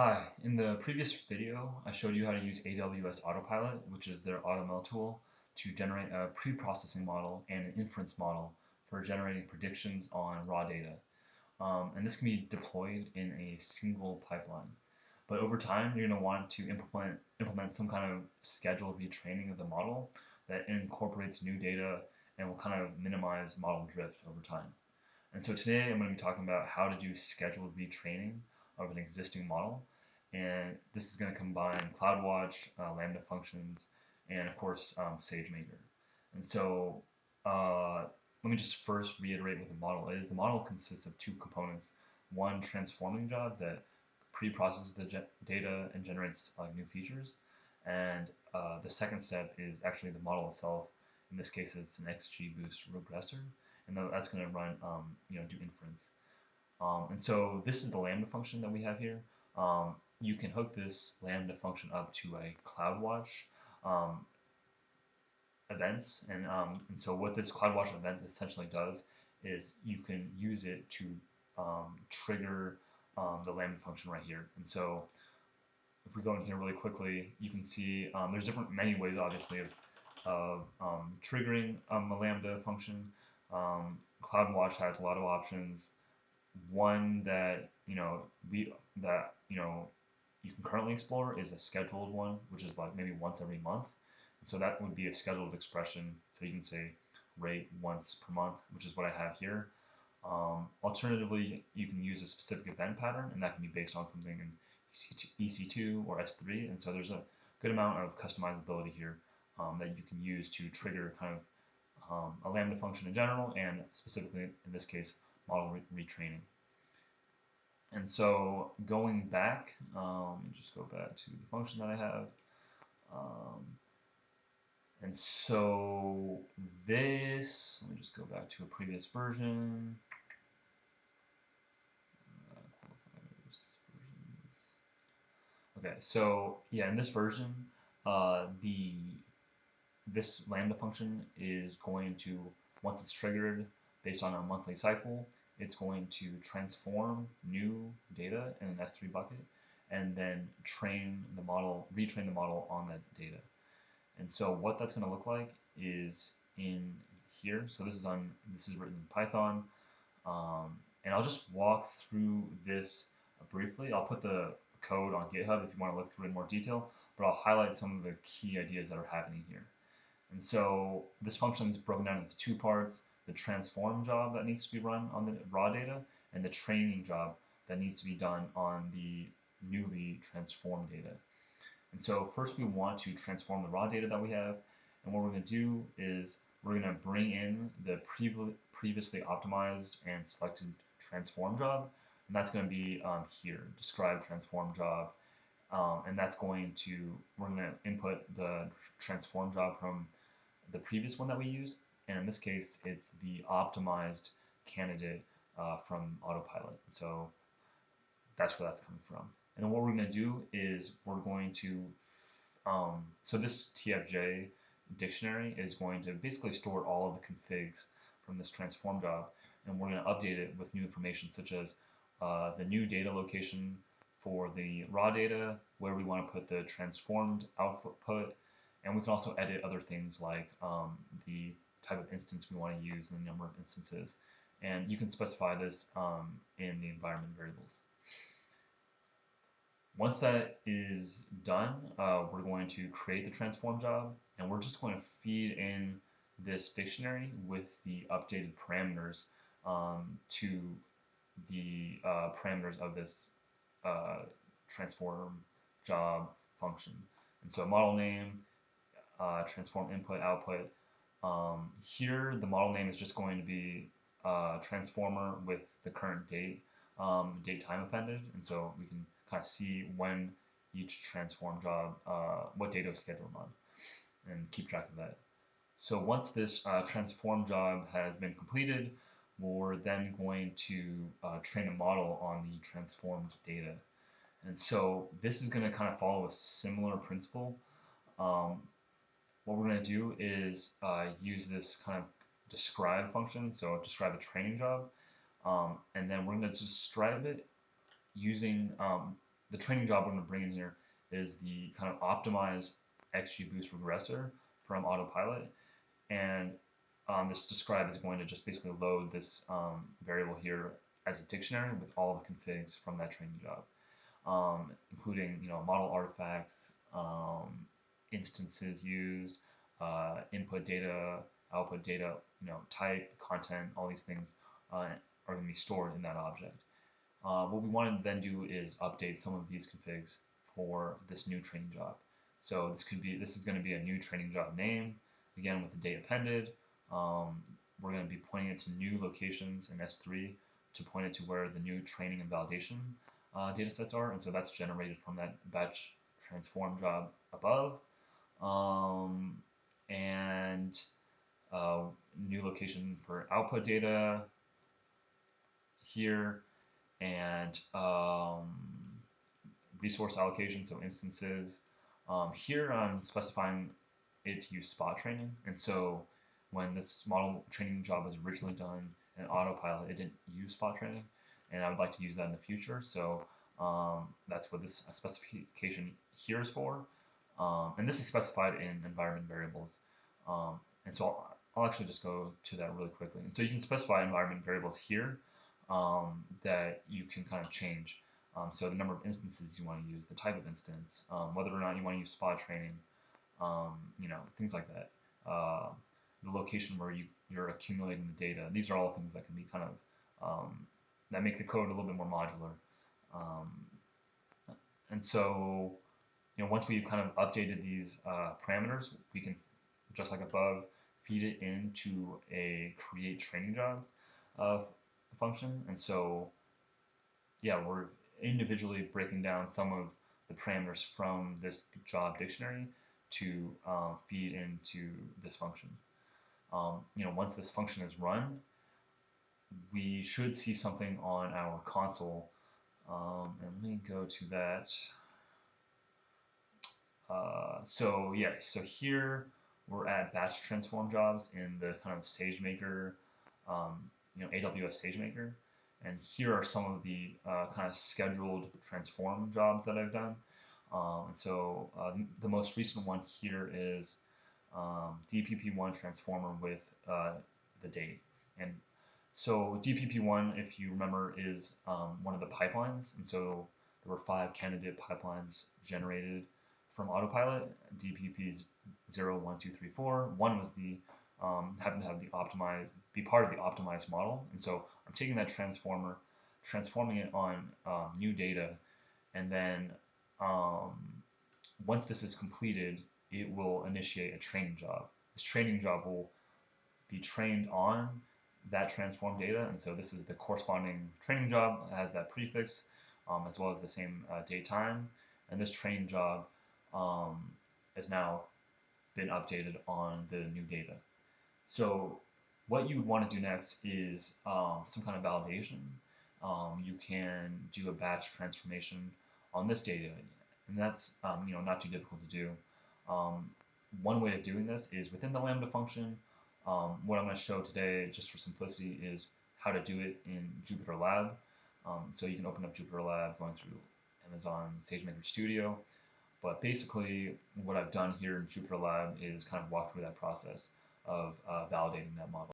Hi, in the previous video, I showed you how to use AWS Autopilot, which is their AutoML tool, to generate a pre-processing model and an inference model for generating predictions on raw data. And this can be deployed in a single pipeline. But over time, you're going to want to implement some kind of scheduled retraining of the model that incorporates new data and will kind of minimize model drift over time. And so today I'm going to be talking about how to do scheduled retraining of an existing model. And this is going to combine CloudWatch, Lambda functions, and of course SageMaker. And so let me just first reiterate what the model is. The model consists of two components. One transforming job that pre-processes the data and generates new features. And the second step is actually the model itself. In this case, it's an XGBoost regressor, and that's going to run, do inference. And so this is the Lambda function that we have here. You can hook this Lambda function up to a CloudWatch events, and so what this CloudWatch event essentially does is you can use it to trigger the Lambda function right here. And so if we go in here really quickly, you can see there's many ways, obviously, of triggering a Lambda function. CloudWatch has a lot of options. One that you can currently explore is a scheduled one, which is like maybe once every month. So that would be a scheduled expression. So you can say rate once per month, which is what I have here. Alternatively, you can use a specific event pattern, and that can be based on something in EC2 or S3. And so there's a good amount of customizability here that you can use to trigger kind of a Lambda function in general, and specifically in this case, model retraining. And so going back, let me just go back to the function that I have. And so this, let me just go back to a previous version. Okay, so yeah, in this version, this Lambda function is going to, once it's triggered based on a monthly cycle, it's going to transform new data in an S3 bucket and then retrain the model on that data. And so what that's going to look like is in here. So this is written in Python, and I'll just walk through this briefly. I'll put the code on GitHub if you want to look through it in more detail, but I'll highlight some of the key ideas that are happening here. And so this function is broken down into two parts: the transform job that needs to be run on the raw data, and the training job that needs to be done on the newly transformed data. And so first we want to transform the raw data that we have, and what we're going to do is we're going to bring in the previously optimized and selected transform job, and that's going to be here, describe transform job, and we're going to input the transform job from the previous one that we used, and in this case it's the optimized candidate from Autopilot. So that's where that's coming from. And then what we're going to do is we're going to, so this TFJ dictionary is going to basically store all of the configs from this transform job, and we're going to update it with new information such as the new data location for the raw data, where we want to put the transformed output, and we can also edit other things like the type of instance we want to use and the number of instances. And you can specify this in the environment variables. Once that is done, we're going to create the transform job, and we're just going to feed in this dictionary with the updated parameters to the parameters of this transform job function. And so model name, transform input, output. Here, the model name is just going to be transformer with the current date, date time appended, and so we can kind of see when each transform job, what data is scheduled on, and keep track of that. So once this transform job has been completed, we're then going to train a model on the transformed data. And so this is going to kind of follow a similar principle. What we're going to do is use this kind of describe function, so describe a training job, and then we're going to describe it using the training job we're going to bring in here is the kind of optimize XGBoost regressor from autopilot, and this describe is going to just basically load this variable here as a dictionary with all the configs from that training job, including model artifacts, instances used, input data, output data, type, content, all these things are going to be stored in that object. What we want to then do is update some of these configs for this new training job. So this is going to be a new training job name, again with the date appended. We're going to be pointing it to new locations in S3 to point it to where the new training and validation data sets are, and so that's generated from that batch transform job above. And new location for output data here, and resource allocation, so instances. Here I'm specifying it to use spot training, and so when this model training job was originally done in autopilot, it didn't use spot training, and I would like to use that in the future, so that's what this specification here is for. And this is specified in environment variables. And so I'll actually just go to that really quickly. And so you can specify environment variables here that you can kind of change. So the number of instances you want to use, the type of instance, whether or not you want to use spot training, things like that. The location where you're accumulating the data. These are all things that can be kind of that make the code a little bit more modular. And so once we've kind of updated these parameters, we can, just like above, feed it into a create training job function. And so, yeah, we're individually breaking down some of the parameters from this job dictionary to feed into this function. Once this function is run, we should see something on our console. And let me go to that. So here we're at batch transform jobs in the kind of SageMaker, AWS Sagemaker, and here are some of the kind of scheduled transform jobs that I've done. And so the most recent one here is DPP1 transformer with the date. And so DPP1, if you remember, is one of the pipelines, and so there were 5 candidate pipelines generated from autopilot. DPP 0, 1, 2, 3, 4. One was the happened to have the optimized, be part of the optimized model, and so I'm taking that transformer, transforming it on new data, and then once this is completed, it will initiate a training job. This training job will be trained on that transform data, and so this is the corresponding training job. It has that prefix as well as the same date time, and this training job has now been updated on the new data. So what you would want to do next is some kind of validation. You can do a batch transformation on this data, and that's not too difficult to do. One way of doing this is within the Lambda function. What I'm going to show today, just for simplicity, is how to do it in Jupyter Lab. So you can open up Jupyter Lab going through Amazon SageMaker Studio. But basically, what I've done here in Jupyter Lab is kind of walk through that process of validating that model.